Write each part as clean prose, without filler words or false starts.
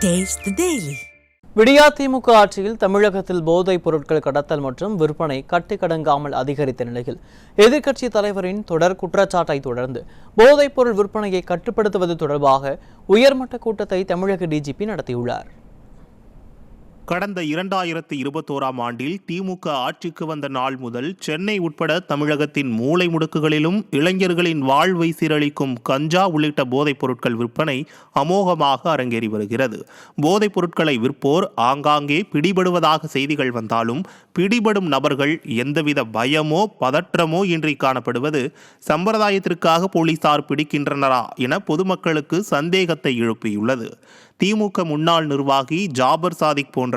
Taste the Daily. விடியா திமுக ஆட்சியில் தமிழகத்தில் போதைப் பொருட்கள் கடத்தல் மற்றும் விற்பனை கட்டுக்கடங்காமல் அதிகரித்த நிலையில் எதிர்க்கட்சி தலைவரின் தொடர் குற்றச்சாட்டை தொடர்ந்து போதைப் பொருள் விற்பனையை கட்டுப்படுத்துவது தொடர்பாக உயர்மட்ட கூட்டத்தை தமிழக டிஜிபி நடத்தியுள்ளார். கடந்த 2021ஆம் ஆண்டில் திமுக ஆட்சிக்கு வந்த நாள் முதல் சென்னை உட்பட தமிழகத்தின் மூலை முடுக்குகளிலும் இளைஞர்களின் வாழ்வை சீரழிக்கும் கஞ்சா உள்ளிட்ட போதைப் பொருட்கள் விற்பனை அமோகமாக அரங்கேறி வருகிறது. போதைப் பொருட்களை விற்போர் ஆங்காங்கே பிடிபடுவதாக செய்திகள் வந்தாலும் பிடிபடும் நபர்கள் எந்தவித பயமோ பதற்றமோ இன்றி காணப்படுவது சம்பிரதாயத்திற்காக போலீசார் பிடிக்கின்றனரா என பொதுமக்களுக்கு சந்தேகத்தை எழுப்பியுள்ளது. திமுக முன்னாள் நிர்வாகி ஜாபர் சாதிக் போன்ற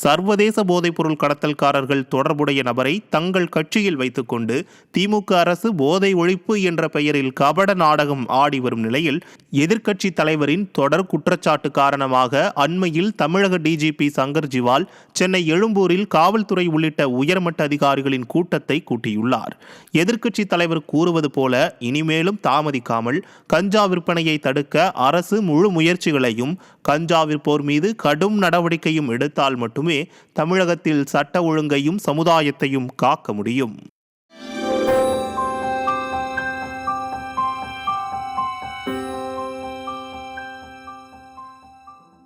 சர்வதேச போதைப்பொருள் கடத்தல்காரர்கள் தொடர்புடைய நபரை தங்கள் கட்சியில் வைத்துக்கொண்டு திமுக அரசு போதை ஒழிப்பு என்ற பெயரில் கபட நாடகம் ஆடி வரும் நிலையில் எதிர்க்கட்சி தலைவரின் தொடர் குற்றச்சாட்டு காரணமாக அண்மையில் தமிழக டிஜிபி சங்கர் ஜிவால் சென்னை எழும்பூரில் காவல்துறை உள்ளிட்ட உயர்மட்ட அதிகாரிகளின் கூட்டத்தை கூட்டியுள்ளார். எதிர்க்கட்சி தலைவர் கூறுவது போல இனிமேலும் தாமதிக்காமல் கஞ்சா விற்பனையை தடுக்க அரசு முழு முயற்சிகளையும் கஞ்சா விற்போர் மீது கடும் நடவடிக்கையும் எடுத்தால் மட்டுமே தமிழகத்தில் சட்ட ஒழுங்கையும் சமுதாயத்தையும் காக்க முடியும்.